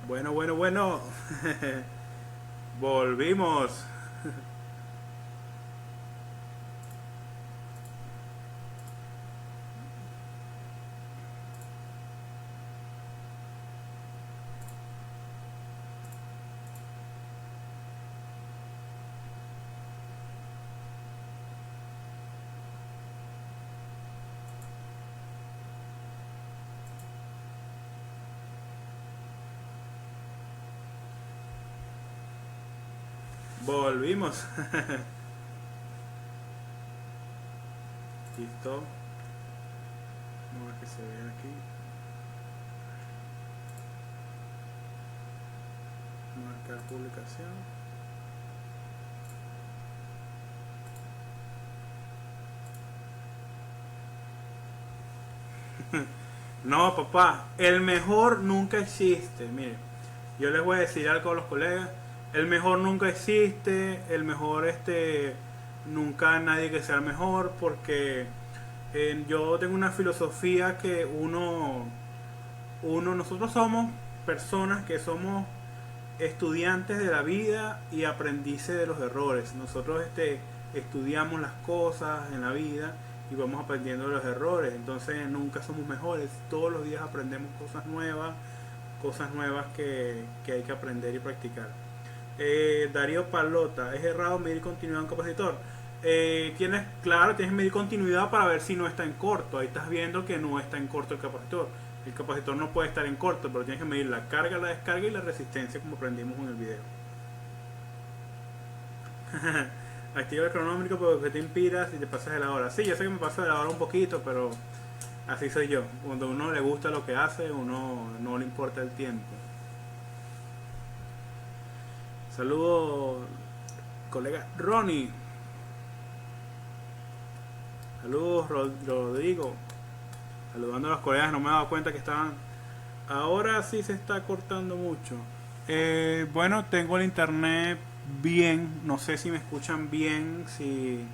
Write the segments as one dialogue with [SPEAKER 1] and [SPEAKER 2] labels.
[SPEAKER 1] Bueno, bueno, bueno. Volvimos. Volvimos. Listo. Vamos a ver que se vea aquí. Marcar publicación. No, papá, el mejor nunca existe. Mire, yo les voy a decir algo a los colegas. El mejor nunca existe. El mejor, nunca hay nadie que sea el mejor. Porque yo tengo una filosofía que nosotros somos personas que somos estudiantes de la vida y aprendices de los errores. Nosotros estudiamos las cosas en la vida y vamos aprendiendo de los errores. Entonces nunca somos mejores. Todos los días aprendemos cosas nuevas que hay que aprender y practicar. Darío Palota, ¿es errado medir continuidad en un capacitor? Claro, tienes que medir continuidad para ver si no está en corto. Ahí estás viendo que no está en corto el capacitor. El capacitor no puede estar en corto, pero tienes que medir la carga, la descarga y la resistencia, como aprendimos en el video. Activa el cronómetro porque te inspiras y te pasas de la hora. Sí, yo sé que me paso de la hora un poquito, pero así soy yo. Cuando a uno le gusta lo que hace, uno no le importa el tiempo. Saludos, colega Ronnie. Saludos, Rodrigo. Saludando a los colegas, no me he dado cuenta que estaban. Ahora sí se está cortando mucho. Bueno, tengo el internet bien. No sé si me escuchan bien, si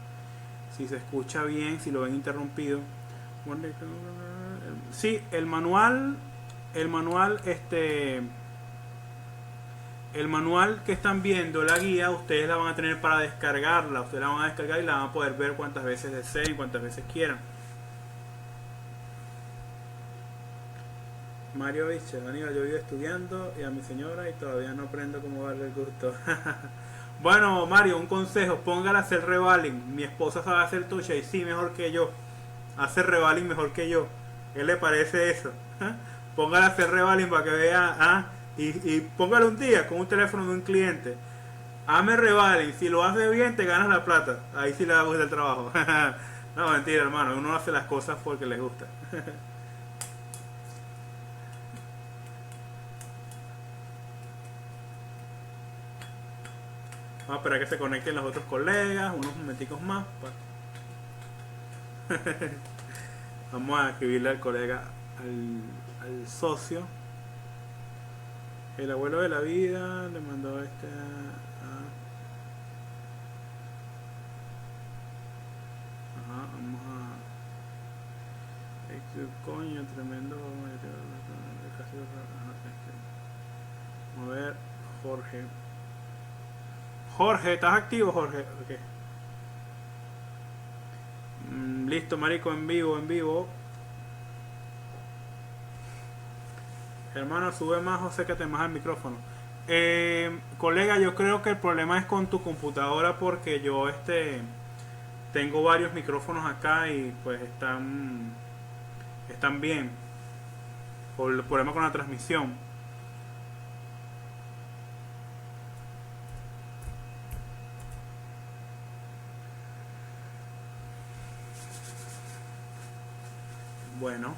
[SPEAKER 1] se escucha bien, si lo ven interrumpido. Sí, el manual, el manual que están viendo, la guía, ustedes la van a tener para descargarla. Ustedes la van a descargar y la van a poder ver cuantas veces deseen, cuantas veces quieran. Mario Biche, Aníbal, yo vivo estudiando y a mi señora y todavía no aprendo cómo darle el gusto. Bueno, Mario, un consejo, póngala a hacer revaling. Mi esposa sabe hacer touch y sí, mejor que yo. Hace revaling mejor que yo. ¿Qué le parece eso? Póngala a hacer revaling para que vea, y póngale un día con un teléfono de un cliente. Hazme revaling, si lo hace bien te ganas la plata. Ahí sí le da gusto el trabajo. No, mentira, hermano, uno hace las cosas porque les gusta. Vamos a esperar que se conecten los otros colegas, unos momenticos más. Vamos a escribirle al colega, al socio. El abuelo de la vida le mandó Ajá, vamos a. Coño, tremendo. Vamos a ver, Jorge. Jorge, ¿estás activo, Jorge? Okay. Listo, marico, en vivo, en vivo. Hermano, sube más o sécate más el micrófono. Colega, yo creo que el problema es con tu computadora porque yo tengo varios micrófonos acá y pues están bien. Por el problema con la transmisión. Bueno.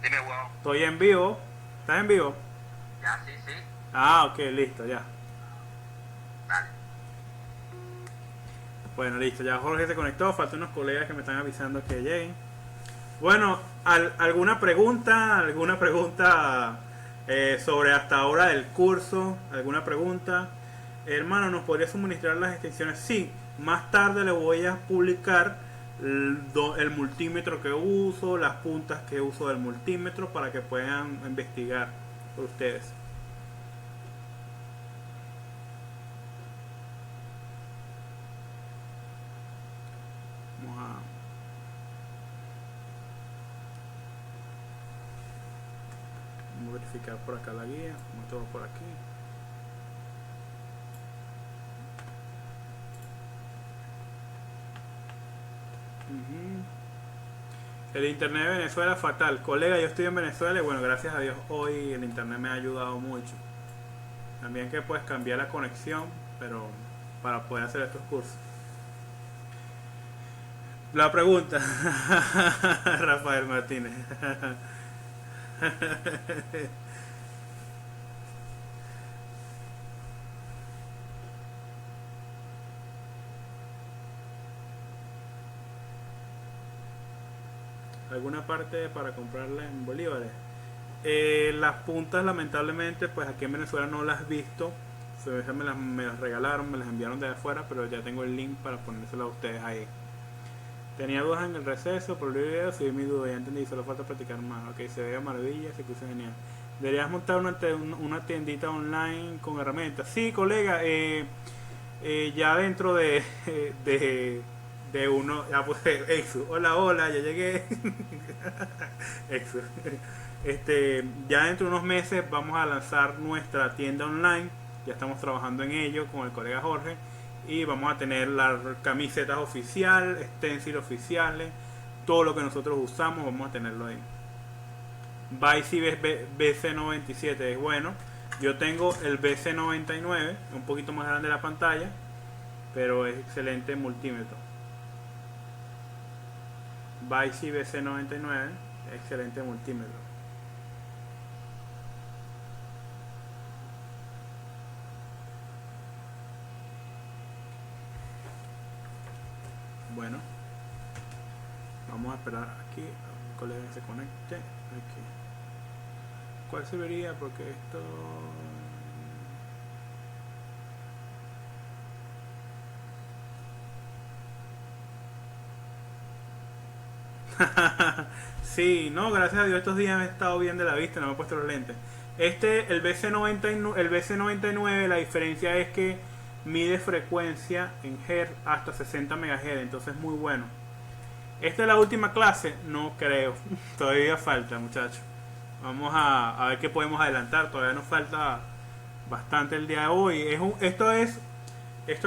[SPEAKER 2] Dime, huevón.
[SPEAKER 1] Estoy en vivo. ¿Estás en vivo?
[SPEAKER 2] Ya, sí, sí.
[SPEAKER 1] Ah, ok, listo, ya.
[SPEAKER 2] Vale.
[SPEAKER 1] Bueno, listo, ya Jorge se conectó, faltan unos colegas que me están avisando que lleguen. Bueno, ¿alguna pregunta? ¿Alguna pregunta sobre hasta ahora del curso? ¿Alguna pregunta? Hermano, ¿nos podría suministrar las extensiones? Sí, más tarde le voy a publicar el multímetro que uso, las puntas que uso del multímetro para que puedan investigar por ustedes. Vamos a verificar por acá la guía, como todo por aquí. El internet de Venezuela fatal. Colega, yo estoy en Venezuela y bueno, gracias a Dios hoy el internet me ha ayudado mucho. También que puedes cambiar la conexión, pero para poder hacer estos cursos. La pregunta, Rafael Martínez. ¿Alguna parte para comprarla en bolívares? Las puntas lamentablemente pues aquí en Venezuela no las he visto. Me las regalaron, me las enviaron de afuera, pero ya tengo el link para ponérselo a ustedes ahí. Tenía dudas en el receso, por el video, sí, mi duda, ya entendí, solo falta practicar más. Ok, se ve maravilla, se puso genial. Deberías montar una tiendita online con herramientas. Sí, colega, ya dentro de uno, ya pues, Exu, hola, ya llegué. Exu. Ya dentro de unos meses vamos a lanzar nuestra tienda online, ya estamos trabajando en ello con el colega Jorge. Y vamos a tener las camisetas oficiales, stencil oficiales, todo lo que nosotros usamos, vamos a tenerlo ahí. Vice BC97 es bueno. Yo tengo el BC99, un poquito más grande la pantalla, pero es excelente multímetro. Vice BC99, excelente multímetro. Bueno, vamos a esperar aquí a un colega que se conecte. Aquí. ¿Cuál serviría? Porque esto... Sí, no, gracias a Dios estos días he estado bien de la vista, no me he puesto los lentes. El BC99, la diferencia es que mide frecuencia en Hz hasta 60 MHz, entonces es muy bueno. Esta es la última clase, no creo, todavía falta, muchachos. Vamos a ver qué podemos adelantar, todavía nos falta bastante el día de hoy. Esto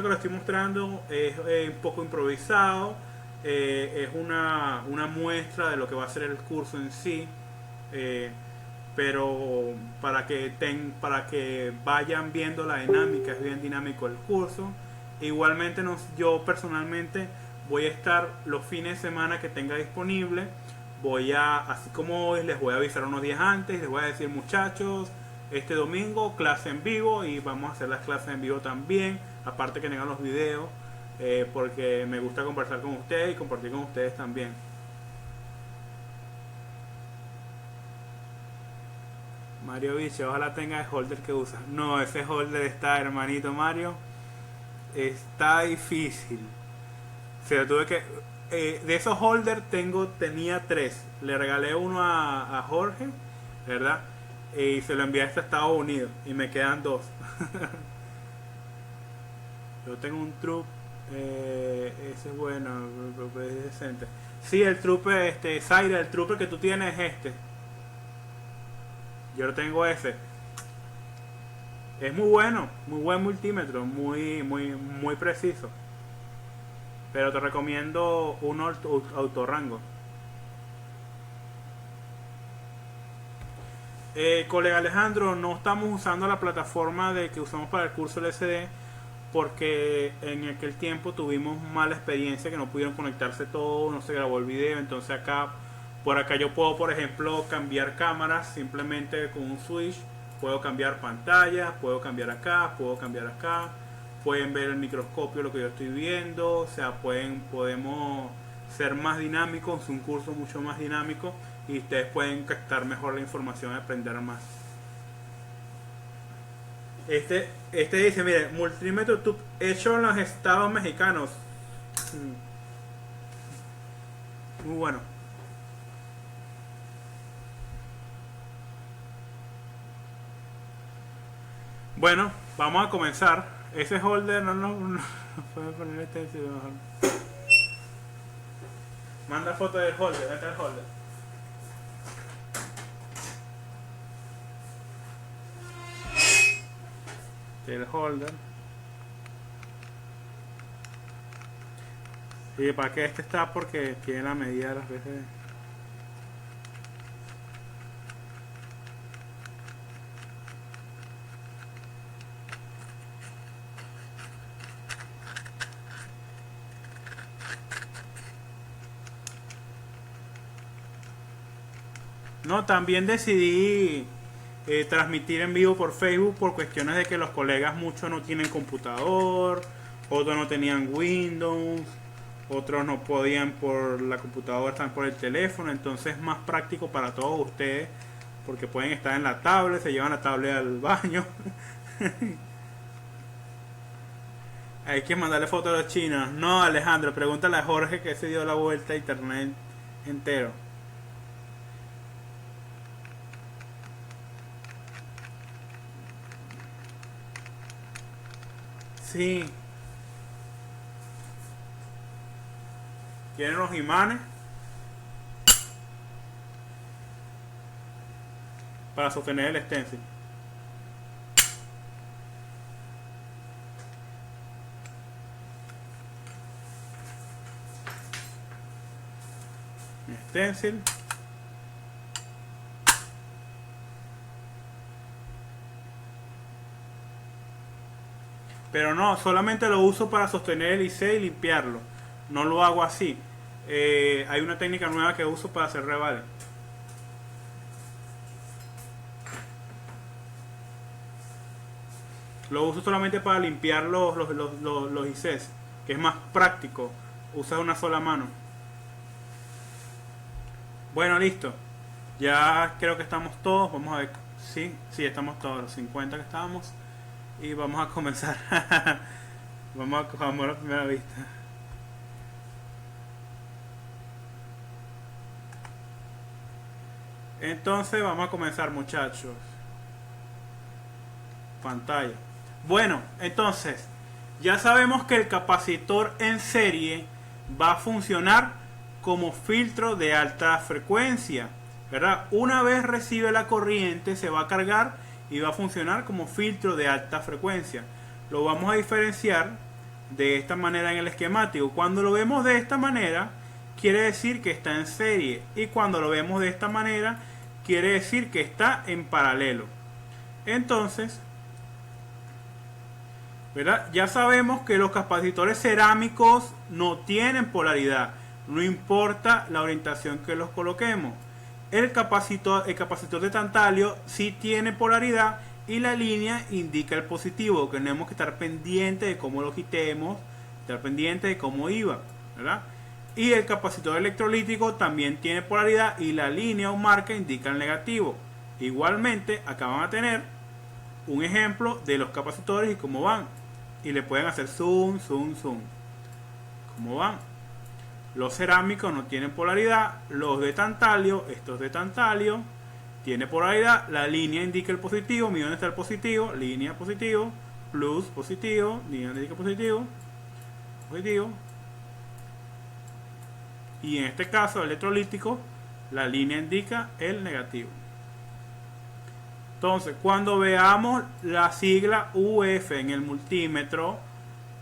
[SPEAKER 1] que lo estoy mostrando es un poco improvisado, es una muestra de lo que va a ser el curso en sí. Pero para que vayan viendo la dinámica, es bien dinámico el curso. Igualmente yo personalmente voy a estar los fines de semana que tenga disponible, así como hoy, les voy a avisar unos días antes, les voy a decir, muchachos, este domingo clase en vivo, y vamos a hacer las clases en vivo también, aparte que tengan los videos, porque me gusta conversar con ustedes y compartir con ustedes también. Mario Biche, ojalá tenga el holder que usa. No, ese holder está, hermanito Mario, está difícil. O sea, tuve que... de esos holders tenía 3. Le regalé uno a Jorge, ¿verdad? Y se lo envié hasta Estados Unidos. Y me quedan 2. Yo tengo un Troop. Ese es bueno, es decente. Sí, el Troop, Zaire, el Trooper que tú tienes es este. Yo lo tengo ese. Es muy bueno, muy buen multímetro, muy preciso. Pero te recomiendo un autorrango. Colega Alejandro, no estamos usando la plataforma que usamos para el curso LSD porque en aquel tiempo tuvimos mala experiencia, que no pudieron conectarse todo, no se grabó el video. Entonces por acá yo puedo, por ejemplo, cambiar cámaras simplemente con un switch. Puedo cambiar pantalla, puedo cambiar acá, puedo cambiar acá. pueden ver el microscopio lo que yo estoy viendo, o sea, podemos ser más dinámicos, es un curso mucho más dinámico y ustedes pueden captar mejor la información y aprender más. Este dice, mire, multímetro tube hecho en los estados mexicanos. Muy bueno. Bueno, vamos a comenzar. Ese holder no puede poner este. Manda foto del holder, ¿dónde está el holder? El holder. Sí, para que este está porque tiene la medida de las veces. No, también decidí transmitir en vivo por Facebook por cuestiones de que los colegas muchos no tienen computador, otros no tenían Windows, otros no podían por la computadora, están por el teléfono, entonces es más práctico para todos ustedes porque pueden estar en la tablet, se llevan la tablet al baño. Hay que mandarle fotos a los chinos. No, Alejandro, pregúntale a Jorge que se dio la vuelta a internet entero. Sí. Tienen los imanes para sostener el stencil. Stencil. Pero no, solamente lo uso para sostener el IC y limpiarlo. No lo hago así. Hay una técnica nueva que uso para hacer revales. Lo uso solamente para limpiar los ICs, que es más práctico. Usa una sola mano. Bueno, listo. Ya creo que estamos todos. Vamos a ver. Sí, estamos todos. Los 50 que estábamos. Y vamos a comenzar. Vamos a la primera vista. Entonces vamos a comenzar, muchachos. Pantalla. Bueno, entonces ya sabemos que el capacitor en serie va a funcionar como filtro de alta frecuencia, ¿verdad? Una vez recibe la corriente se va a cargar y va a funcionar como filtro de alta frecuencia. Lo vamos a diferenciar de esta manera en el esquemático. Cuando lo vemos de esta manera quiere decir que está en serie, y cuando lo vemos de esta manera quiere decir que está en paralelo. Entonces, ¿verdad? Ya sabemos que los capacitores cerámicos no tienen polaridad, no importa la orientación que los coloquemos. El capacitor de tantalio sí tiene polaridad y la línea indica el positivo, que tenemos que estar pendiente de cómo lo quitemos, estar pendiente de cómo iba, ¿verdad? Y el capacitor electrolítico también tiene polaridad y la línea o marca indica el negativo. Igualmente, acá van a tener un ejemplo de los capacitores y cómo van. Y le pueden hacer zoom, zoom, zoom. ¿Cómo van? Los cerámicos no tienen polaridad. Los de tantalio, estos de tantalio, tiene polaridad. La línea indica el positivo. Mira dónde está el positivo. Línea positivo. Plus positivo. Línea indica positivo. Positivo. Y en este caso electrolítico, la línea indica el negativo. Entonces, cuando veamos la sigla UF en el multímetro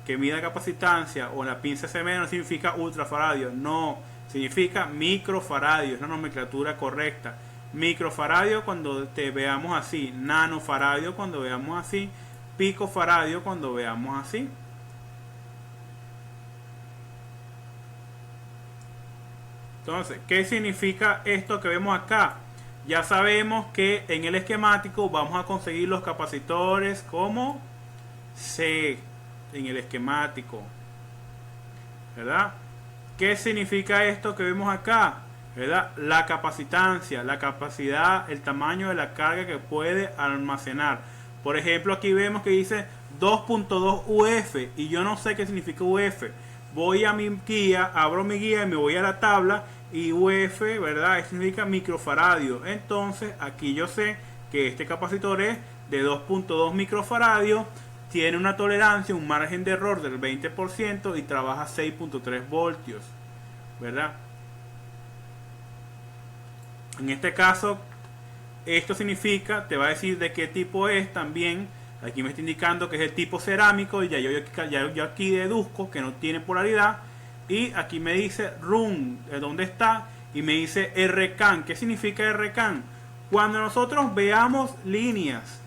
[SPEAKER 1] que mida capacitancia o la pinza CM, no significa ultrafaradio, no, significa microfaradio, es la nomenclatura correcta. Microfaradio cuando te veamos así, nanofaradio cuando veamos así, picofaradio cuando veamos así. Entonces, ¿qué significa esto que vemos acá? Ya sabemos que en el esquemático vamos a conseguir los capacitores como C. en el esquemático, ¿verdad? ¿Qué significa esto que vemos acá? ¿Verdad? La capacitancia, la capacidad, el tamaño de la carga que puede almacenar. Por ejemplo, aquí vemos que dice 2.2 UF y yo no sé qué significa UF. Voy a mi guía, abro mi guía y me voy a la tabla y UF, ¿verdad? Significa microfaradio. Entonces, aquí yo sé que este capacitor es de 2.2 microfaradios, tiene una tolerancia, un margen de error del 20% y trabaja 6.3 voltios, ¿verdad? En este caso, esto significa, te va a decir de qué tipo es también. Aquí me está indicando que es el tipo cerámico y yo aquí deduzco que no tiene polaridad. Y aquí me dice RUN, de dónde está, y me dice RCAN. ¿Qué significa RCAN? Cuando nosotros veamos líneas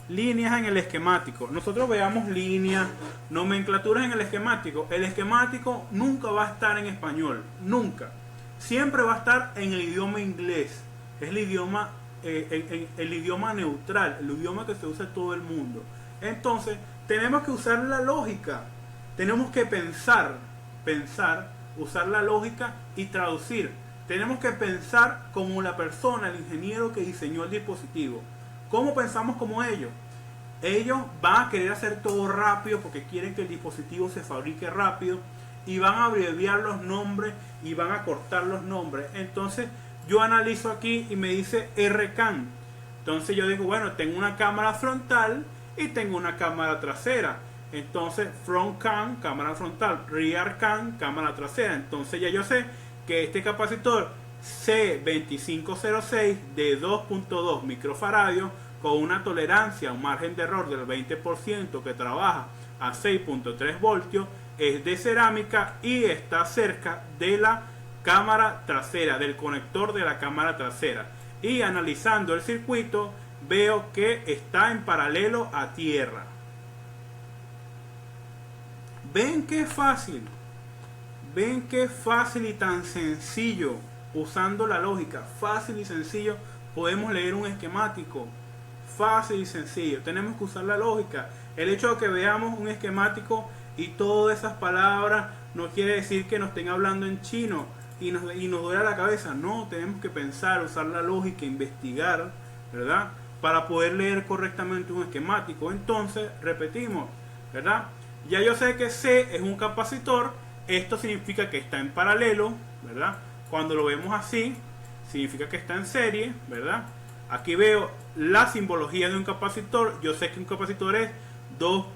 [SPEAKER 1] en el esquemático, nosotros veamos líneas, nomenclaturas en el esquemático nunca va a estar en español, nunca. Siempre va a estar en el idioma inglés. Es el idioma, el idioma neutral, el idioma que se usa en todo el mundo. Entonces, tenemos que usar la lógica. Tenemos que pensar, usar la lógica y traducir. Tenemos que pensar como la persona, el ingeniero que diseñó el dispositivo. ¿Cómo pensamos como ellos? Ellos van a querer hacer todo rápido porque quieren que el dispositivo se fabrique rápido y van a abreviar los nombres y van a cortar los nombres. Entonces yo analizo aquí y me dice RCAN. Entonces yo digo, bueno, tengo una cámara frontal y tengo una cámara trasera. Entonces front cam, cámara frontal, rear cam, cámara trasera. Entonces ya yo sé que este capacitor C2506 de 2.2 microfaradios con una tolerancia, un margen de error del 20% que trabaja a 6.3 voltios, es de cerámica y está cerca de la cámara trasera, del conector de la cámara trasera. Y analizando el circuito veo que está en paralelo a tierra. ¿Ven qué fácil? ¿Ven qué fácil y tan sencillo? Usando la lógica, fácil y sencillo, podemos leer un esquemático. Fácil y sencillo. Tenemos que usar la lógica. El hecho de que veamos un esquemático y todas esas palabras no quiere decir que nos estén hablando en chino y nos duele la cabeza. No, tenemos que pensar, usar la lógica, investigar, ¿verdad? Para poder leer correctamente un esquemático. Entonces, repetimos, ¿verdad? Ya yo sé que C es un capacitor. Esto significa que está en paralelo, ¿verdad? Cuando lo vemos así, significa que está en serie, ¿verdad? Aquí veo la simbología de un capacitor. Yo sé que un capacitor es dos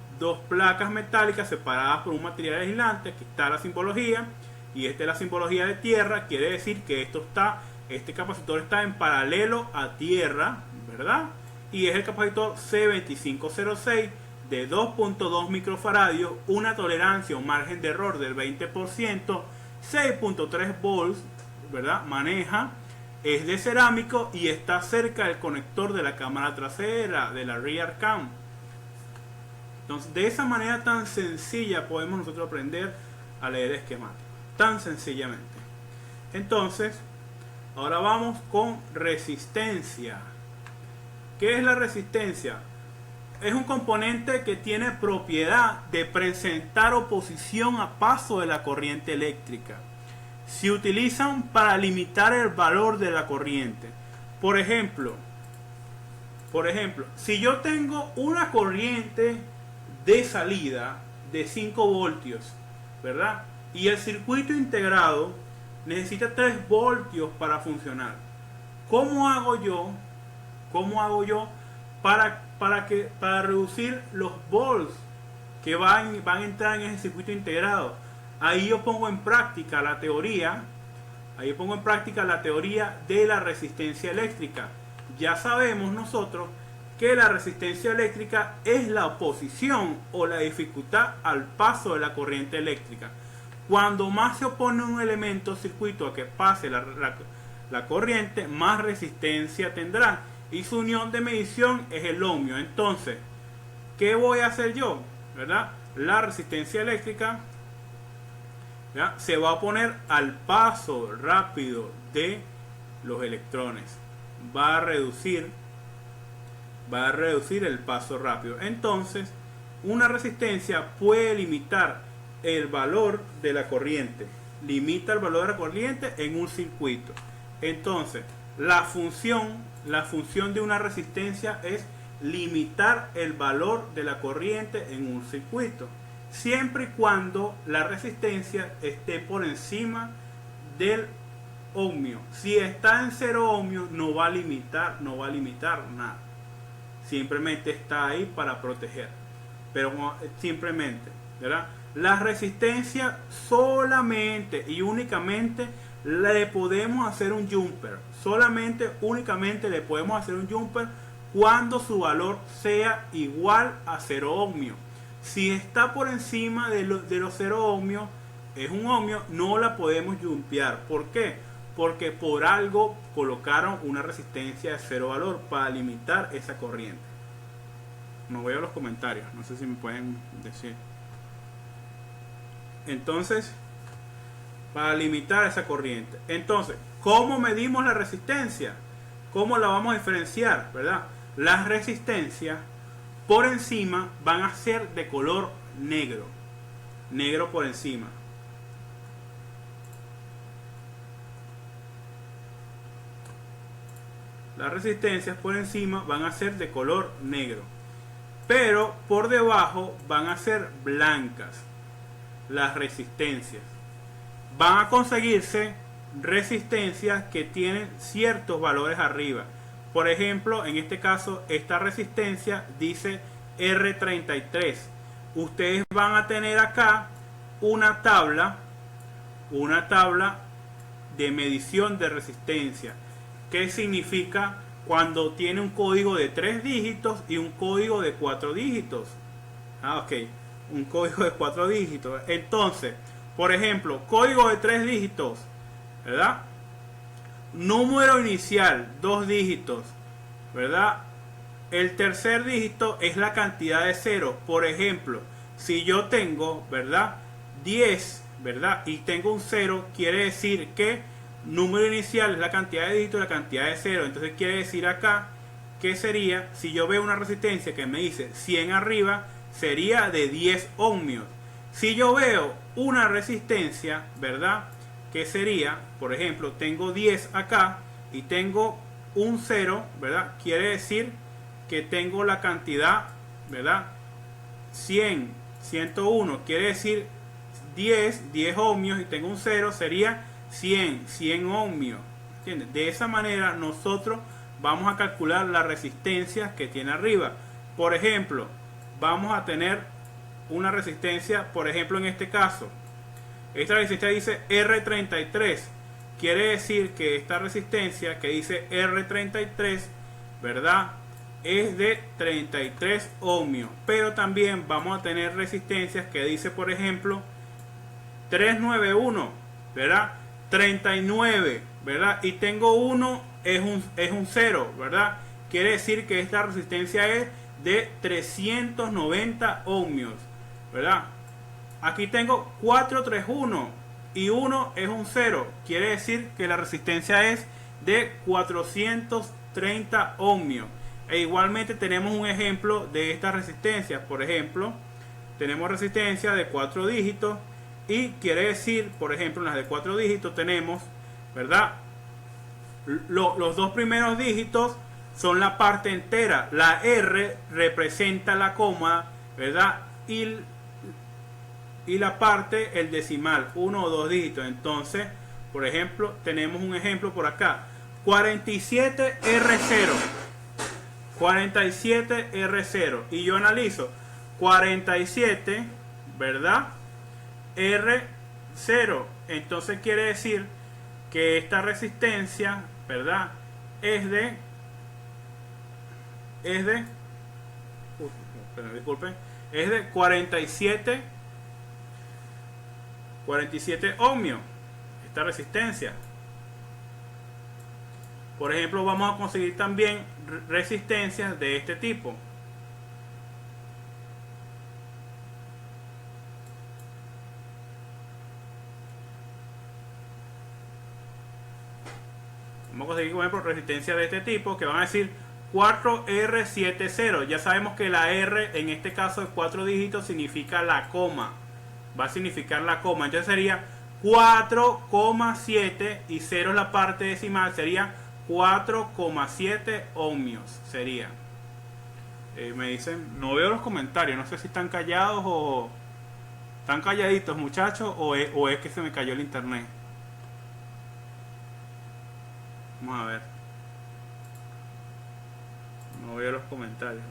[SPEAKER 1] placas metálicas separadas por un material aislante. Aquí está la simbología. Y esta es la simbología de tierra. Quiere decir que este capacitor está en paralelo a tierra, ¿verdad? Y es el capacitor C2506 de 2.2 microfaradios, una tolerancia, un margen de error del 20%, 6.3 volts, ¿verdad? Maneja, es de cerámico y está cerca del conector de la cámara trasera, de la rear cam. Entonces, de esa manera tan sencilla podemos nosotros aprender a leer esquemáticos, tan sencillamente. Entonces, ahora vamos con resistencia. ¿Qué es la resistencia? Es un componente que tiene propiedad de presentar oposición a paso de la corriente eléctrica. Se utilizan para limitar el valor de la corriente. Por ejemplo, si yo tengo una corriente de salida de 5 voltios, ¿verdad? Y el circuito integrado necesita 3 voltios para funcionar. ¿Cómo hago yo para reducir los volts que van a entrar en ese circuito integrado? Ahí yo pongo en práctica la teoría. De la resistencia eléctrica. Ya sabemos nosotros que la resistencia eléctrica es la oposición o la dificultad al paso de la corriente eléctrica. Cuando más se opone un elemento o circuito a que pase la corriente, más resistencia tendrá. Y su unión de medición es el ohmio. Entonces, ¿qué voy a hacer yo? ¿Verdad? La resistencia eléctrica, ¿verdad?, se va a oponer al paso rápido de los electrones. Va a reducir el paso rápido. Entonces, una resistencia puede limitar el valor de la corriente. Limita el valor de la corriente en un circuito. Entonces, la función de una resistencia es limitar el valor de la corriente en un circuito, siempre y cuando la resistencia esté por encima del ohmio. Si está en 0 ohmios, no va a limitar nada. Simplemente está ahí para proteger. Pero simplemente, ¿verdad? La resistencia solamente y únicamente le podemos hacer un jumper. Únicamente le podemos hacer un jumper cuando su valor sea igual a 0 ohmios. Si está por encima de los 0 ohmios, es un ohmio, no la podemos jumpear. ¿Por qué? Porque por algo colocaron una resistencia de 0 valor para limitar esa corriente. No veo los comentarios, no sé si me pueden decir. Entonces, para limitar esa corriente. Entonces, ¿cómo medimos la resistencia? ¿Cómo la vamos a diferenciar? ¿Verdad? Las resistencias por encima van a ser de color negro. Negro por encima. Las resistencias por encima van a ser de color negro. Pero por debajo van a ser blancas. Las resistencias. Van a conseguirse resistencias que tienen ciertos valores arriba. Por ejemplo, en este caso, esta resistencia dice R33. Ustedes van a tener acá una tabla de medición de resistencia. ¿Qué significa cuando tiene un código de 3 dígitos y un código de 4 dígitos? Ok, un código de 4 dígitos. Entonces, por ejemplo, código de 3 dígitos, ¿verdad? Número inicial, 2 dígitos, ¿verdad? El tercer dígito es la cantidad de ceros. Por ejemplo, si yo tengo, ¿verdad? 10, ¿verdad? Y tengo un 0, quiere decir que número inicial es la cantidad de dígitos y la cantidad de ceros. Entonces quiere decir acá que sería, si yo veo una resistencia que me dice 100 arriba, sería de 10 ohmios. Si yo veo una resistencia, ¿verdad? Que sería, por ejemplo, tengo 10 acá y tengo un 0, ¿verdad? Quiere decir que tengo la cantidad, ¿verdad? 100, 101, quiere decir 10 ohmios y tengo un 0, sería 100 ohmios. ¿Entiendes? De esa manera nosotros vamos a calcular las resistencias que tiene arriba. Por ejemplo, vamos a tener una resistencia, por ejemplo, en este caso, esta resistencia dice R33. Quiere decir que esta resistencia que dice R33, ¿verdad? Es de 33 ohmios. Pero también vamos a tener resistencias que dice, por ejemplo, 391, ¿verdad? 39, ¿verdad? Y tengo 1, es un 0, ¿verdad? Quiere decir que esta resistencia es de 390 ohmios, ¿verdad? Aquí tengo 431 y 1 es un 0. Quiere decir que la resistencia es de 430 ohmios. E igualmente tenemos un ejemplo de estas resistencias. Por ejemplo, tenemos resistencia de 4 dígitos. Y quiere decir, por ejemplo, en las de 4 dígitos tenemos, ¿verdad? Los dos primeros dígitos son la parte entera. La R representa la coma, ¿verdad? Y la parte, el decimal, 1 o 2 dígitos. Entonces, por ejemplo, tenemos un ejemplo por acá. 47R0. 47R0. Y yo analizo 47, ¿verdad? R0. Entonces quiere decir que esta resistencia, ¿verdad? Disculpen, es de 47 ohmios. Esta resistencia. Por ejemplo, vamos a conseguir también resistencias de este tipo. Vamos a conseguir, por ejemplo, resistencia de este tipo, que van a decir 4R70. Ya sabemos que la R en este caso de 4 dígitos significa la coma. Va a significar la coma. Entonces sería 4,7 y 0 es la parte decimal. Sería 4,7 ohmios. Sería. Me dicen, no veo los comentarios. No sé si están callados o... ¿Están calladitos, muchachos? ¿O es que se me cayó el internet? Vamos a ver. No veo los comentarios.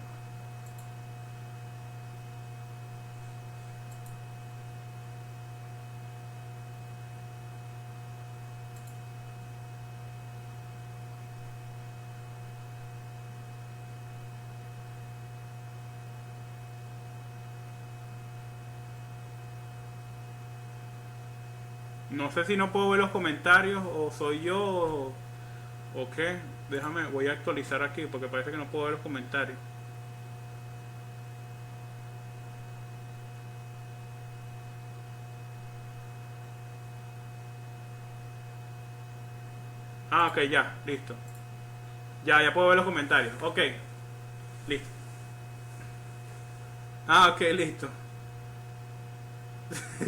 [SPEAKER 1] No sé si no puedo ver los comentarios o soy yo o qué. Déjame, voy a actualizar aquí porque parece que no puedo ver los comentarios. Ah, ok, ya, listo. Ya puedo ver los comentarios. Ok, listo. Ah, ok, listo.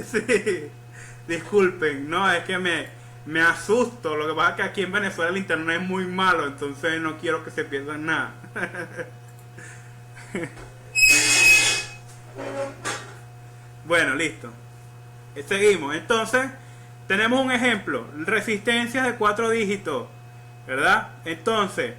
[SPEAKER 1] Sí, disculpen, no, es que me asusto. Lo que pasa es que aquí en Venezuela el internet es muy malo, entonces no quiero que se pierdan nada. Bueno, listo. Seguimos. Entonces, tenemos un ejemplo. Resistencias de 4 dígitos, ¿verdad? Entonces,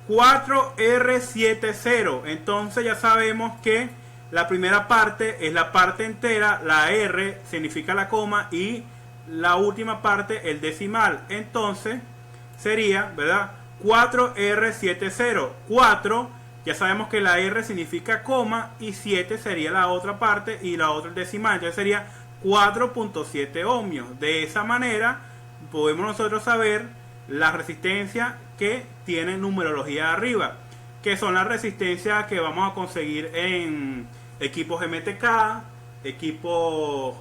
[SPEAKER 1] 4R70. Entonces ya sabemos que la primera parte es la parte entera, la R significa la coma y la última parte el decimal. Entonces sería, ¿verdad? 4R70. 4, ya sabemos que la R significa coma y 7 sería la otra parte y la otra el decimal. Entonces sería 4,7 ohmios. De esa manera podemos nosotros saber la resistencia que tiene numerología arriba, que son las resistencias que vamos a conseguir en equipos MTK, equipos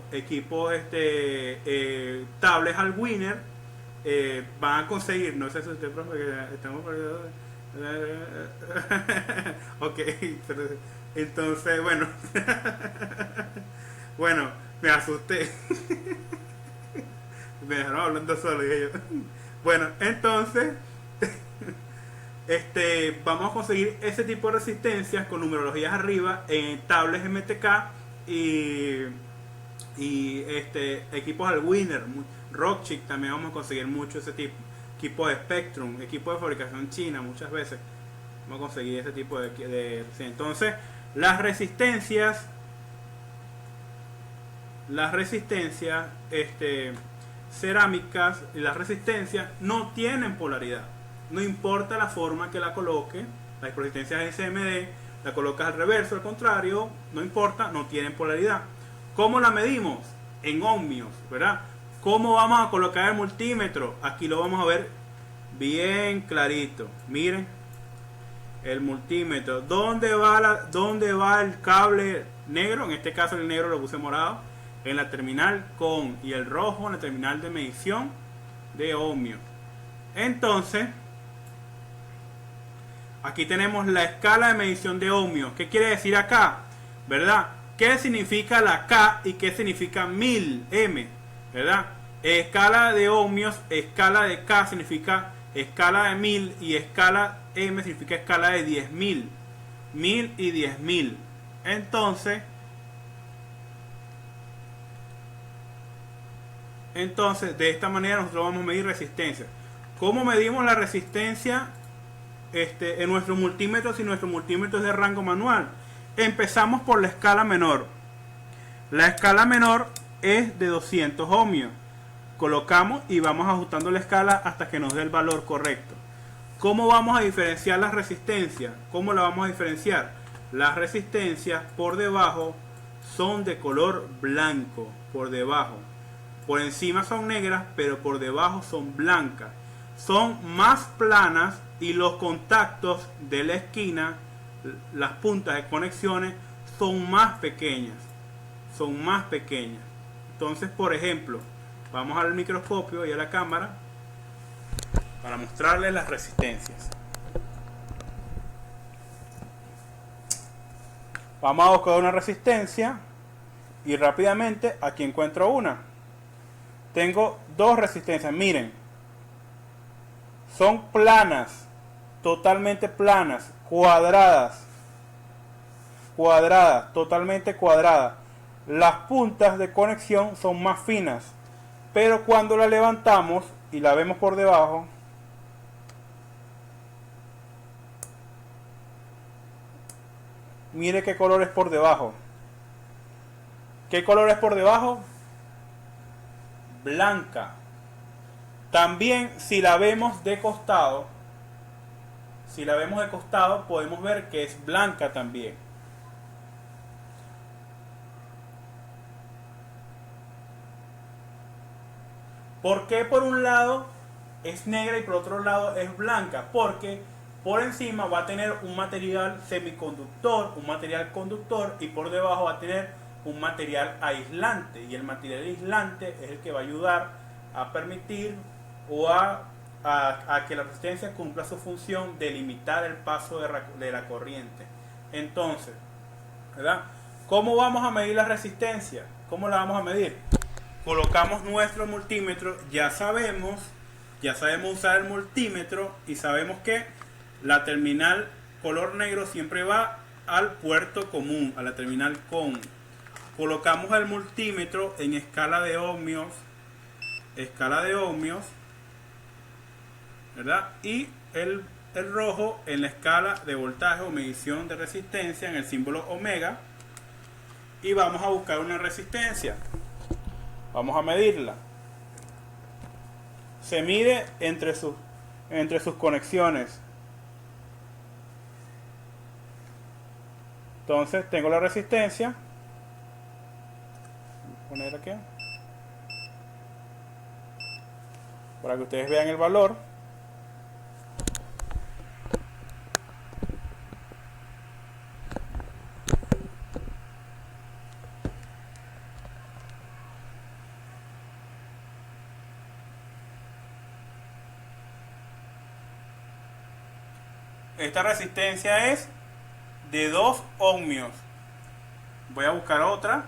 [SPEAKER 1] tablets al winner. Van a conseguir, no sé si usted, profe, que estamos ok, entonces bueno. Bueno, me asusté. Me dejaron hablando solo, dije yo. Bueno, entonces vamos a conseguir ese tipo de resistencias con numerologías arriba en tablets MTK y equipos al winner, Rockchip también vamos a conseguir mucho ese tipo, equipos de Spectrum, equipos de fabricación china, muchas veces vamos a conseguir ese tipo de entonces las resistencias cerámicas y las resistencias no tienen polaridad. No importa la forma que la coloque, las resistencias SMD, la colocas al reverso, al contrario, no importa, no tienen polaridad. ¿Cómo la medimos? En ohmios, ¿verdad? ¿Cómo vamos a colocar el multímetro? Aquí lo vamos a ver bien clarito. Miren, el multímetro. ¿Dónde va el cable negro? En este caso el negro lo puse morado. En la terminal con y el rojo en la terminal de medición de ohmios. Entonces, aquí tenemos la escala de medición de ohmios. ¿Qué quiere decir acá? ¿Verdad? ¿Qué significa la K y qué significa 1000 M? ¿Verdad? Escala de ohmios, escala de K significa escala de 1000 y escala M significa escala de 10.000. 1000 y 10.000. Entonces, de esta manera nosotros vamos a medir resistencia. ¿Cómo medimos la resistencia en nuestro multímetro si nuestro multímetro es de rango manual? Empezamos por la escala menor. La escala menor es de 200 ohmios. Colocamos y vamos ajustando la escala hasta que nos dé el valor correcto. ¿Cómo vamos a diferenciar las resistencias? ¿Cómo la vamos a diferenciar? Las resistencias por debajo son de color blanco, por debajo. Por encima son negras, pero por debajo son blancas. Son más planas y los contactos de la esquina, las puntas de conexiones, son más pequeñas. Son más pequeñas. Entonces, por ejemplo, vamos al microscopio y a la cámara para mostrarles las resistencias. Vamos a buscar una resistencia y rápidamente aquí encuentro una. Tengo dos resistencias, miren. Son planas, totalmente planas, cuadradas, totalmente cuadradas. Las puntas de conexión son más finas, pero cuando la levantamos y la vemos por debajo, mire qué color es por debajo. ¿Qué color es por debajo? Blanca. También si la vemos de costado, podemos ver que es blanca también. ¿Por qué por un lado es negra y por otro lado es blanca? Porque por encima va a tener un material semiconductor, un material conductor, y por debajo va a tener un material aislante. Y el material aislante es el que va a ayudar a permitir o a que la resistencia cumpla su función de limitar el paso de la corriente. Entonces, ¿verdad? ¿Cómo vamos a medir la resistencia? ¿Cómo la vamos a medir? Colocamos nuestro multímetro, ya sabemos usar el multímetro y sabemos que la terminal color negro siempre va al puerto común, a la terminal COM. Colocamos el multímetro en escala de ohmios, ¿verdad? Y el rojo en la escala de voltaje o medición de resistencia en el símbolo omega, y vamos a buscar una resistencia. Vamos a medirla. Se mide entre sus conexiones. Entonces tengo la resistencia. Voy a poner aquí para que ustedes vean el valor. Esta resistencia es de 2 ohmios. Voy a buscar otra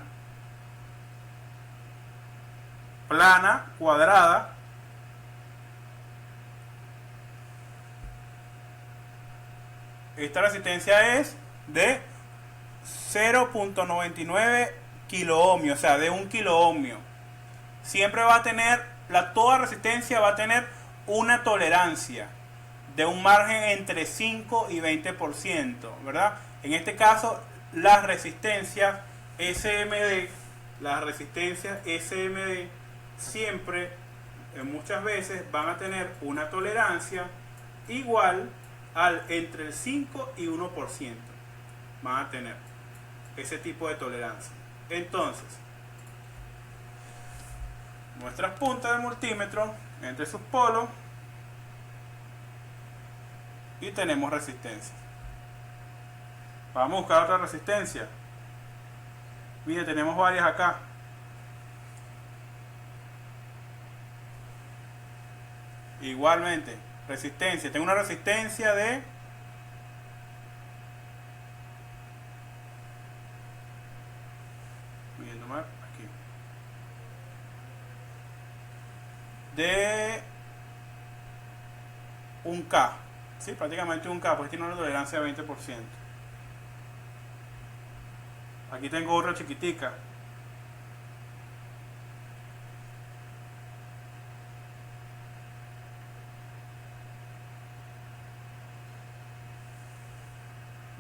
[SPEAKER 1] plana, cuadrada. Esta resistencia es de 0.99 kiloohmios, o sea, de 1 kiloohmio. Siempre va a tener, toda resistencia va a tener una tolerancia de un margen entre 5 y 20%, ¿verdad? En este caso, las resistencias SMD, siempre, muchas veces van a tener una tolerancia igual al entre el 5 y 1%. Van a tener ese tipo de tolerancia. Entonces, nuestras puntas del multímetro entre sus polos, y tenemos resistencia. Vamos a buscar otra resistencia. Mire, tenemos varias acá. Igualmente, resistencia. Tengo una resistencia de aquí. De 1K. Sí, prácticamente 1K, porque tiene una tolerancia de 20%. Aquí tengo otra chiquitica.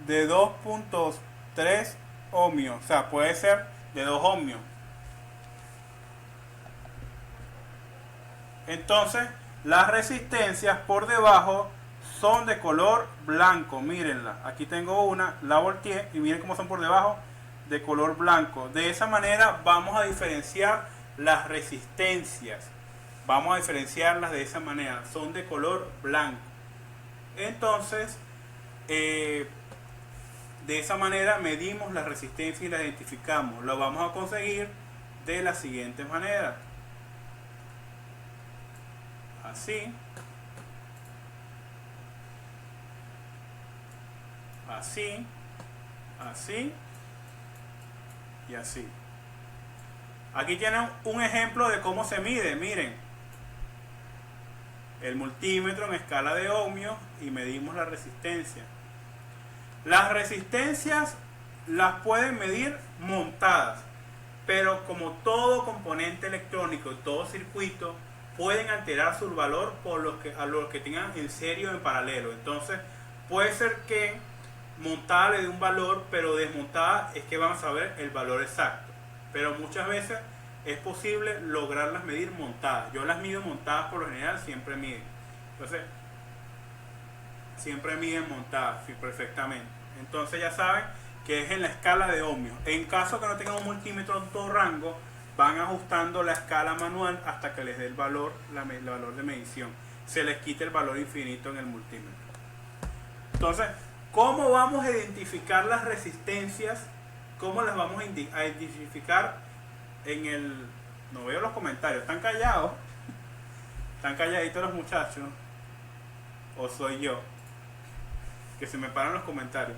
[SPEAKER 1] De 2.3 ohmios, o sea, puede ser de 2 ohmios. Entonces, las resistencias por debajo son de color blanco. Mírenla, aquí tengo una, la volteé y miren cómo son por debajo, de color blanco. De esa manera vamos a diferenciar las resistencias. Vamos a diferenciarlas de esa manera, son de color blanco. Entonces, de esa manera medimos la resistencia y la identificamos. Lo vamos a conseguir de la siguiente manera. Así. Así. Así. y así. Aquí tienen un ejemplo de cómo se mide. Miren, el multímetro en escala de ohmios y medimos la resistencia. Las resistencias las pueden medir montadas, pero como todo componente electrónico y todo circuito, pueden alterar su valor por a los que tengan en serio en paralelo. Entonces puede ser que montada le dé un valor, pero desmontada es que vamos a ver el valor exacto. Pero muchas veces es posible lograrlas medir montadas. Yo las mido montadas, por lo general siempre miden. Entonces siempre miden montadas, sí, perfectamente. Entonces ya saben que es en la escala de ohmios. En caso que no tengan un multímetro en todo rango, van ajustando la escala manual hasta que les dé el valor, el valor de medición. Se les quita el valor infinito en el multímetro. Entonces, ¿cómo vamos a identificar las resistencias? ¿Cómo las vamos a identificar en el... No veo los comentarios, ¿están callados? ¿Están calladitos los muchachos? ¿O soy yo? Que se me paran los comentarios.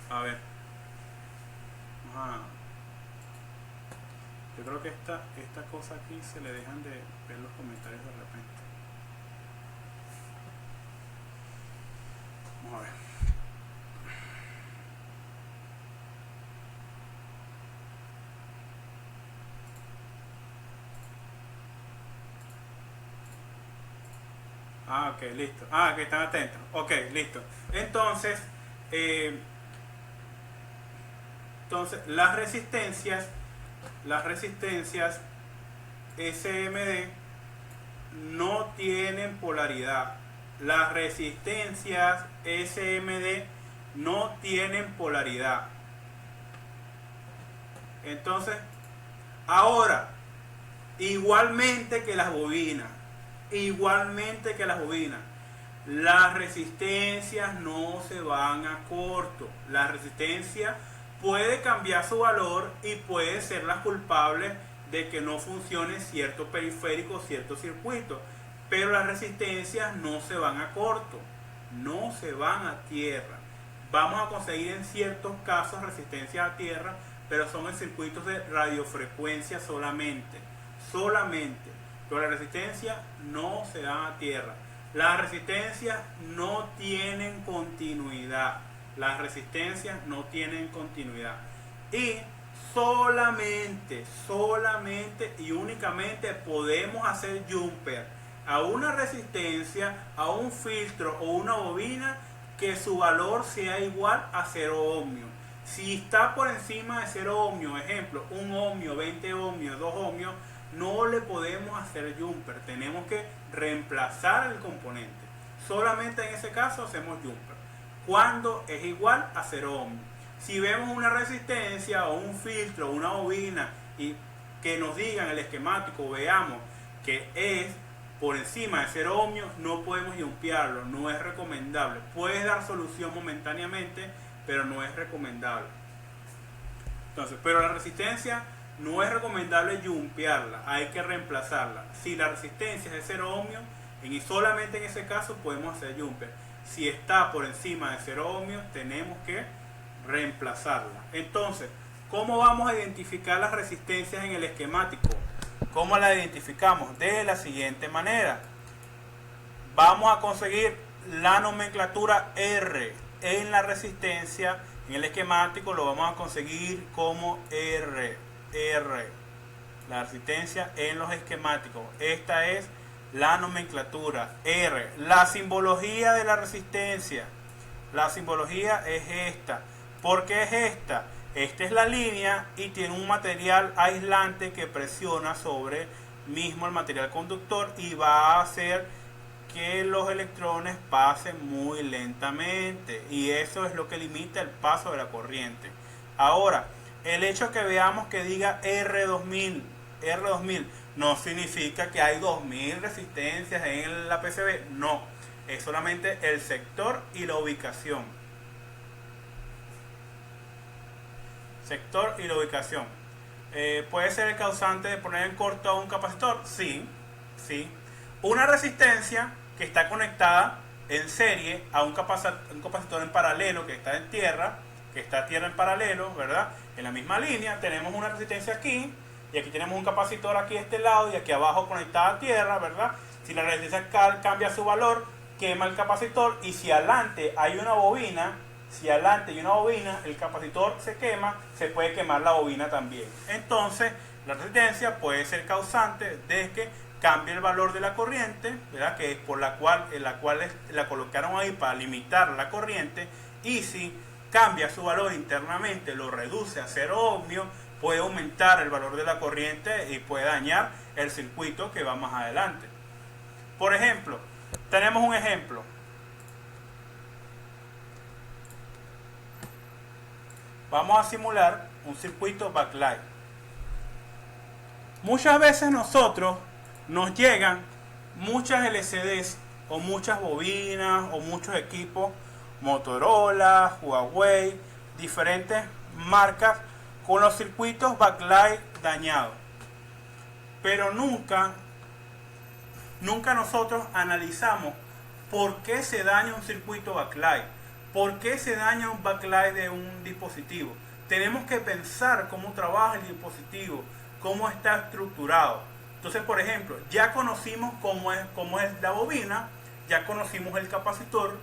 [SPEAKER 1] A ver. Yo creo que esta cosa aquí se le dejan de ver los comentarios de repente. Vamos a ver. Ok, listo. Que están atentos. Ok, listo. Entonces, las resistencias SMD no tienen polaridad. Las resistencias SMD no tienen polaridad. Entonces, ahora, igualmente que las bobinas, las resistencias no se van a corto. La resistencia puede cambiar su valor y puede ser la culpable de que no funcione cierto periférico, cierto circuito. Pero las resistencias no se van a corto, no se van a tierra. Vamos a conseguir en ciertos casos resistencia a tierra, pero son en circuitos de radiofrecuencia solamente. Pero la resistencia no se da a tierra. Las resistencias no tienen continuidad. Y solamente y únicamente podemos hacer jumper a una resistencia, a un filtro o una bobina que su valor sea igual a 0 ohmios. Si está por encima de 0 ohmios, ejemplo, 1 ohmio, 20 ohmios, 2 ohmios, no le podemos hacer jumper. Tenemos que reemplazar el componente. Solamente en ese caso hacemos jumper, cuando es igual a 0 ohmios. Si vemos una resistencia o un filtro o una bobina y que nos digan el esquemático, veamos que es por encima de 0 ohmios, no podemos jumpearlo, no es recomendable. Puede dar solución momentáneamente, pero no es recomendable. Entonces, pero la resistencia no es recomendable jumpearla, hay que reemplazarla. Si la resistencia es de 0 ohmios, solamente en ese caso podemos hacer jumper. Si está por encima de 0 ohmios, tenemos que reemplazarla. Entonces, ¿cómo vamos a identificar las resistencias en el esquemático? ¿Cómo la identificamos? De la siguiente manera. Vamos a conseguir la nomenclatura R en la resistencia. En el esquemático lo vamos a conseguir como R. La resistencia en los esquemáticos. Esta es la nomenclatura R. La simbología de la resistencia. La simbología es esta. ¿Por qué es esta? Esta es la línea y tiene un material aislante que presiona sobre mismo el material conductor y va a hacer que los electrones pasen muy lentamente, y eso es lo que limita el paso de la corriente. Ahora, el hecho que veamos que diga R2000 no significa que hay 2000 resistencias en la PCB, no, es solamente el sector y la ubicación. ¿Puede ser el causante de poner en corto a un capacitor? Sí. Una resistencia que está conectada en serie a un capacitor en paralelo que está en tierra, que está tierra en paralelo, ¿verdad? En la misma línea tenemos una resistencia aquí, y aquí tenemos un capacitor aquí a este lado y aquí abajo conectada a tierra, ¿verdad? Si la resistencia cambia su valor, quema el capacitor, y si adelante hay una bobina, el capacitor se quema, se puede quemar la bobina también. Entonces, la resistencia puede ser causante de que cambie el valor de la corriente, ¿verdad? Que es por la cual la colocaron ahí para limitar la corriente, y si cambia su valor internamente, lo reduce a 0 ohmios, puede aumentar el valor de la corriente y puede dañar el circuito que va más adelante. Por ejemplo, tenemos un ejemplo. Vamos a simular un circuito backlight. Muchas veces nosotros nos llegan muchas LCDs o muchas bobinas o muchos equipos, Motorola, Huawei, diferentes marcas con los circuitos backlight dañados. Pero nunca nosotros analizamos por qué se daña un circuito backlight, por qué se daña un backlight de un dispositivo. Tenemos que pensar cómo trabaja el dispositivo, cómo está estructurado. Entonces, por ejemplo, ya conocimos cómo es la bobina, ya conocimos el capacitor,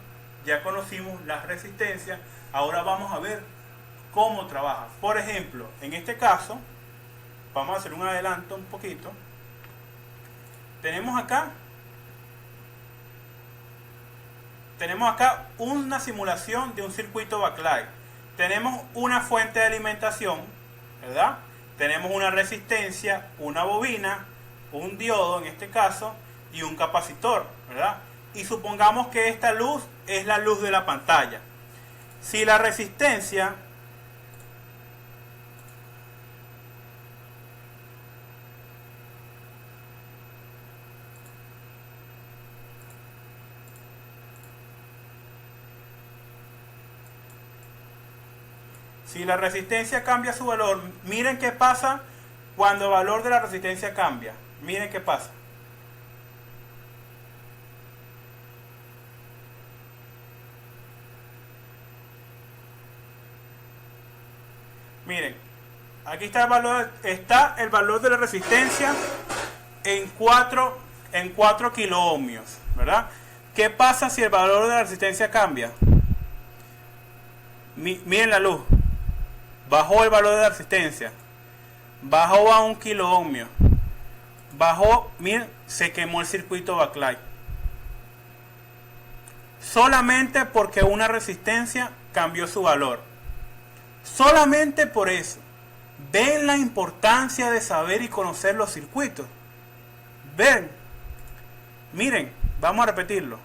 [SPEAKER 1] ya conocimos las resistencias, ahora vamos a ver cómo trabaja. Por ejemplo, en este caso, vamos a hacer un adelanto un poquito. Tenemos acá una simulación de un circuito backlight. Tenemos una fuente de alimentación, ¿verdad? Tenemos una resistencia, una bobina, un diodo en este caso, y un capacitor, ¿verdad? Y supongamos que esta luz es la luz de la pantalla. Si la resistencia cambia su valor, miren qué pasa cuando el valor de la resistencia cambia. Miren qué pasa. Miren, aquí está el valor de la resistencia en 4 kiloohmios, ¿verdad? ¿Qué pasa si el valor de la resistencia cambia? Miren la luz. Bajó el valor de la resistencia. Bajó a 1 kiloohmio. Bajó, miren, se quemó el circuito backlight. Solamente porque una resistencia cambió su valor. Solamente por eso. ¿Ven la importancia de saber y conocer los circuitos? ¿Ven? Miren, vamos a repetirlo.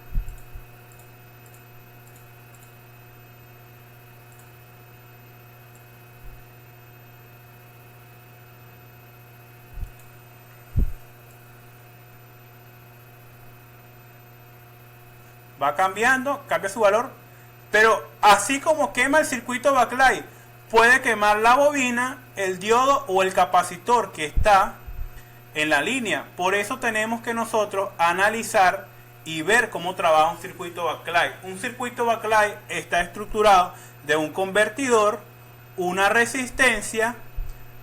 [SPEAKER 1] Va cambiando, cambia su valor, pero así como quema el circuito backlight, puede quemar la bobina, el diodo o el capacitor que está en la línea. Por eso tenemos que nosotros analizar y ver cómo trabaja un circuito backlight. Un circuito backlight está estructurado de un convertidor, una resistencia,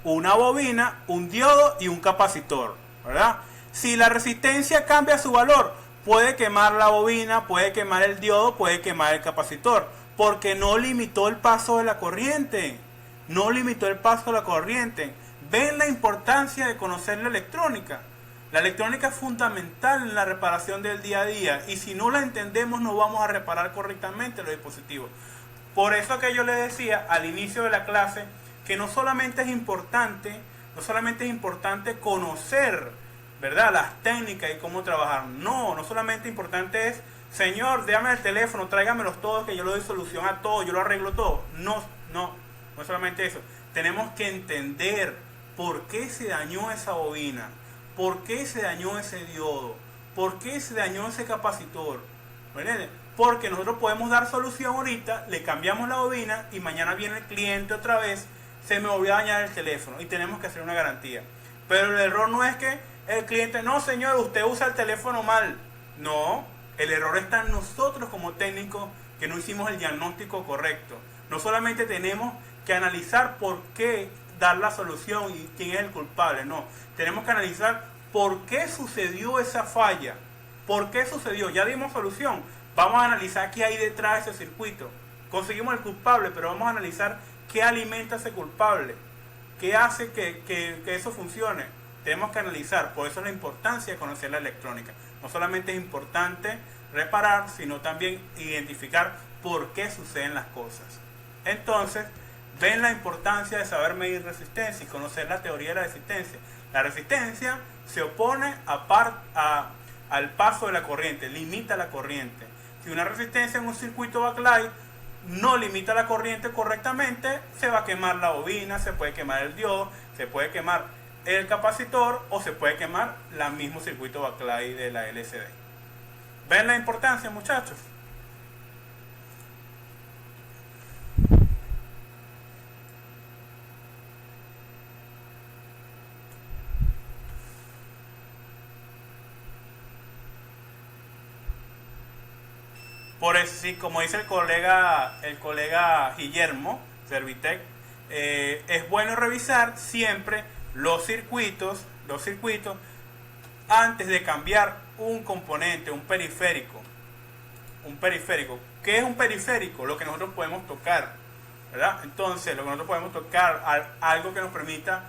[SPEAKER 1] una bobina, un diodo y un capacitor, ¿verdad? Si la resistencia cambia su valor, puede quemar la bobina, puede quemar el diodo, puede quemar el capacitor, porque no limitó el paso de la corriente. No limitó el paso de la corriente. ¿Ven la importancia de conocer la electrónica? La electrónica es fundamental en la reparación del día a día, y si no la entendemos no vamos a reparar correctamente los dispositivos. Por eso que yo le decía al inicio de la clase que no solamente es importante conocer, ¿verdad?, las técnicas y cómo trabajar. No solamente importante es, señor, déjame el teléfono, tráigamelos todos que yo le doy solución a todo, yo lo arreglo todo. No es solamente eso. Tenemos que entender por qué se dañó esa bobina, por qué se dañó ese diodo, por qué se dañó ese capacitor, ¿verdad? Porque nosotros podemos dar solución ahorita, le cambiamos la bobina y mañana viene el cliente otra vez, se me volvió a dañar el teléfono y tenemos que hacer una garantía. Pero el error no es que el cliente, no señor, usted usa el teléfono mal. No, El error está en nosotros como técnicos que no hicimos el diagnóstico correcto. No solamente tenemos que analizar por qué dar la solución y quién es el culpable, no. Tenemos que analizar por qué sucedió esa falla. ¿Por qué sucedió? Ya dimos solución. Vamos a analizar qué hay detrás de ese circuito. Conseguimos el culpable, pero vamos a analizar qué alimenta a ese culpable. ¿Qué hace que eso funcione? Tenemos que analizar. Por eso es la importancia de conocer la electrónica. No solamente es importante reparar, sino también identificar por qué suceden las cosas. Entonces, ven la importancia de saber medir resistencia y conocer la teoría de la resistencia. La resistencia se opone al paso de la corriente, limita la corriente. Si una resistencia en un circuito backlight no limita la corriente correctamente, se va a quemar la bobina, se puede quemar el diodo, se puede quemar el capacitor o se puede quemar el mismo circuito backlight de la LCD. ¿Ven la importancia, muchachos? Por eso, sí, como dice el colega Guillermo Servitec, es bueno revisar siempre los circuitos antes de cambiar un componente, un periférico. ¿Qué es un periférico? Lo que nosotros podemos tocar, ¿verdad? Entonces, lo que nosotros podemos tocar, algo que nos permita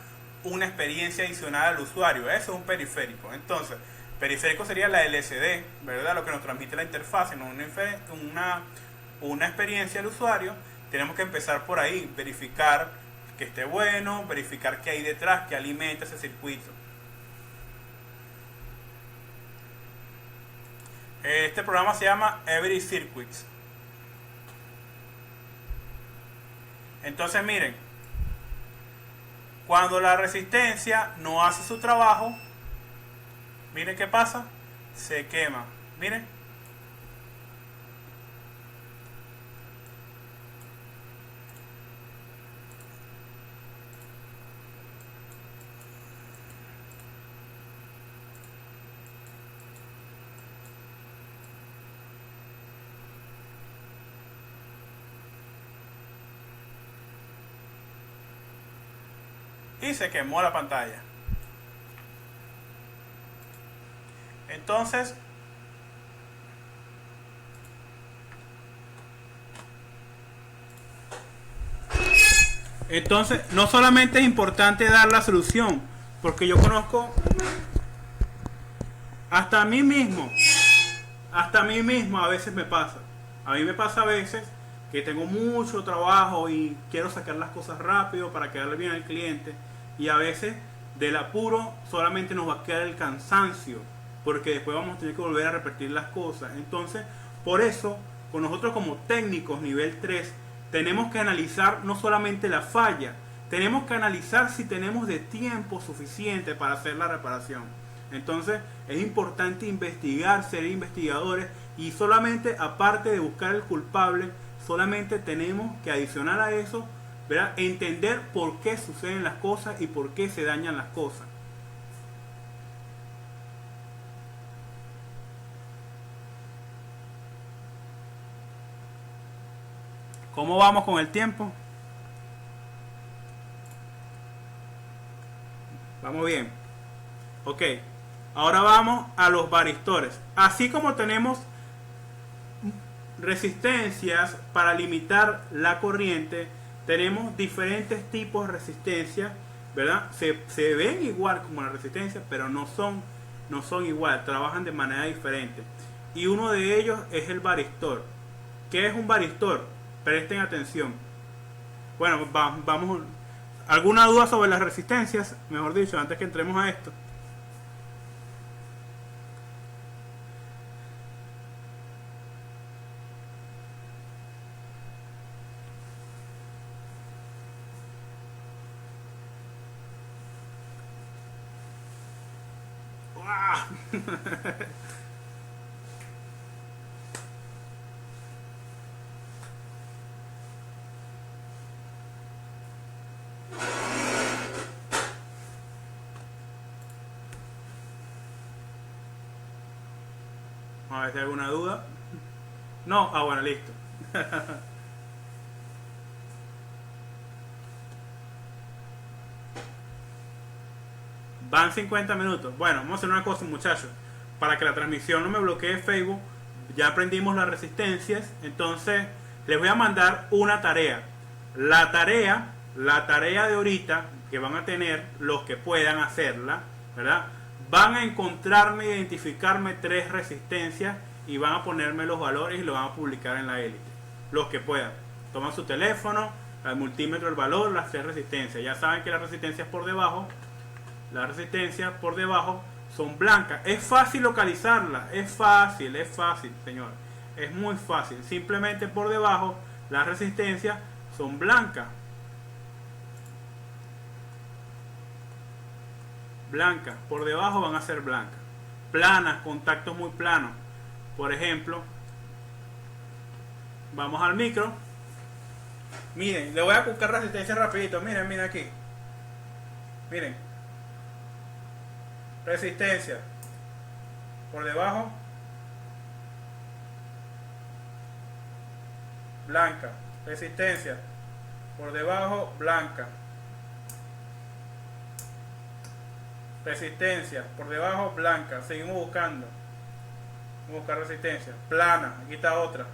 [SPEAKER 1] una experiencia adicional al usuario, eso es un periférico. Entonces, periférico sería la LCD, ¿verdad? Lo que nos transmite la interfaz, no una experiencia al usuario. Tenemos que empezar por ahí, verificar que esté bueno, verificar qué hay detrás, que alimenta ese circuito. Este programa se llama Every Circuits. Entonces miren, cuando la resistencia no hace su trabajo, miren qué pasa, se quema. Miren. Y se quemó la pantalla. Entonces, no solamente es importante dar la solución, porque yo conozco hasta a mí mismo a veces me pasa. A mí me pasa a veces que tengo mucho trabajo y quiero sacar las cosas rápido para quedarle bien al cliente, y a veces del apuro solamente nos va a quedar el cansancio, porque después vamos a tener que volver a repetir las cosas. Entonces, por eso, con nosotros como técnicos nivel 3, tenemos que analizar no solamente la falla, tenemos que analizar si tenemos de tiempo suficiente para hacer la reparación. Entonces, es importante investigar, ser investigadores, y solamente, aparte de buscar el culpable, solamente tenemos que adicionar a eso, ¿verdad?, entender por qué suceden las cosas y por qué se dañan las cosas. ¿Cómo vamos con el tiempo? Vamos bien. Ok. Ahora vamos a los varistores. Así como tenemos resistencias para limitar la corriente, tenemos diferentes tipos de resistencia, ¿verdad? Se ven igual como la resistencia, pero no son igual, trabajan de manera diferente. Y uno de ellos es el varistor. ¿Qué es un varistor? Presten atención. Bueno, vamos. ¿Alguna duda sobre las resistencias? Mejor dicho, antes que entremos a esto. A ver si hay alguna duda. No, bueno, listo. Van 50 minutos. Bueno, vamos a hacer una cosa, muchachos. Para que la transmisión no me bloquee Facebook, ya aprendimos las resistencias. Entonces, les voy a mandar una tarea. La tarea de ahorita, que van a tener los que puedan hacerla, ¿verdad? Van a encontrarme, identificarme 3 resistencias y van a ponerme los valores y lo van a publicar en la élite. Los que puedan. Toman su teléfono, el multímetro, el valor, las 3 resistencias. Ya saben que las resistencias por debajo, son blancas. Es fácil localizarlas, es fácil, señor. Es muy fácil. Simplemente por debajo las resistencias son blancas. Blancas, por debajo van a ser blancas. Planas, contactos muy planos. Por ejemplo, vamos al micro. Miren, le voy a buscar resistencia rapidito. Miren aquí. Miren. Resistencia. Por debajo. Blanca. Resistencia. Por debajo, blanca. Resistencia. Por debajo, blanca. Seguimos buscando. Vamos a buscar resistencia. Plana. Aquí está otra.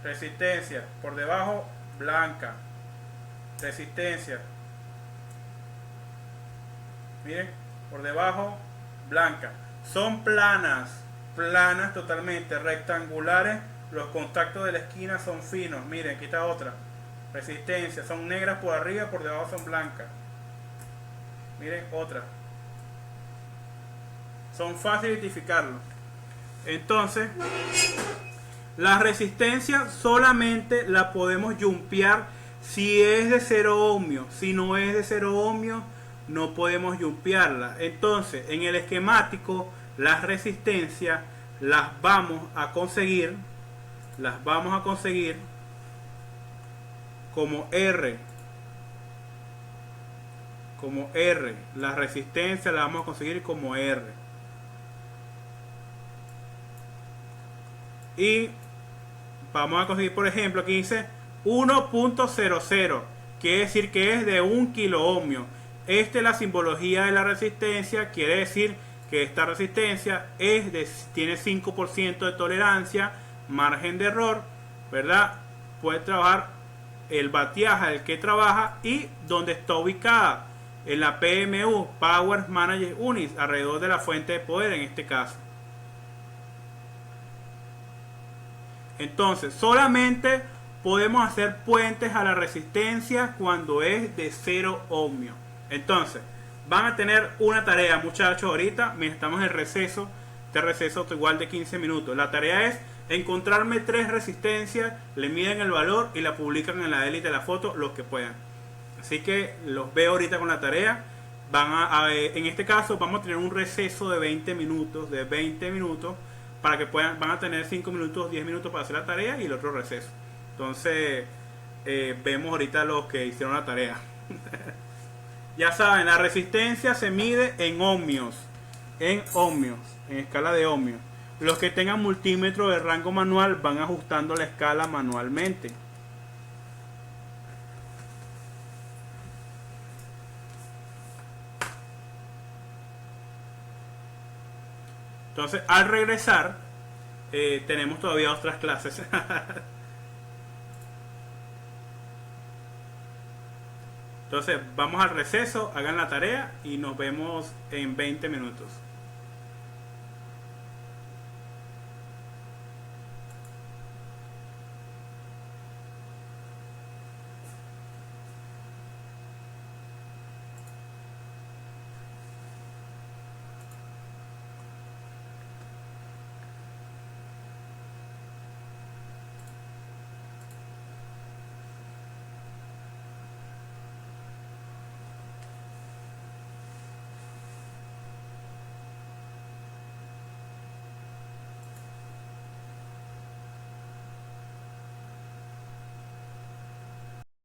[SPEAKER 1] Resistencia. Por debajo, blanca. Resistencia. Miren, por debajo, blanca. Son planas. Planas totalmente. Rectangulares. Los contactos de la esquina son finos. Miren, aquí está otra. Resistencia. Son negras por arriba, por debajo son blancas. Miren, otra. Son fáciles de identificarlo. Entonces, la resistencia solamente la podemos jumpear si es de 0 ohmios. Si no es de 0 ohmios, no podemos jumpearla. Entonces, en el esquemático, las resistencias las vamos a conseguir como R. Como R. La resistencia la vamos a conseguir como R. Y vamos a conseguir, por ejemplo, aquí dice 1.00, quiere decir que es de 1 kilo ohmio. Esta es la simbología de la resistencia, quiere decir que esta resistencia tiene 5% de tolerancia, margen de error, ¿verdad? Puede trabajar el batiaje al que trabaja y donde está ubicada, en la PMU, Power Manager Units, alrededor de la fuente de poder en este caso. Entonces, solamente podemos hacer puentes a la resistencia cuando es de 0 ohmios. Entonces, van a tener una tarea, muchachos, ahorita, mientras estamos en el receso, este receso igual de 15 minutos. La tarea es encontrarme 3 resistencias, le miden el valor y la publican en la élite de la foto los que puedan. Así que los veo ahorita con la tarea. En este caso vamos a tener un receso de 20 minutos, para que van a tener 5 minutos, 10 minutos para hacer la tarea y el otro receso. Entonces, vemos ahorita los que hicieron la tarea. Ya saben, la resistencia se mide en ohmios, en escala de ohmios. Los que tengan multímetro de rango manual van ajustando la escala manualmente. Entonces, al regresar, tenemos todavía otras clases. Entonces, vamos al receso, hagan la tarea y nos vemos en 20 minutos.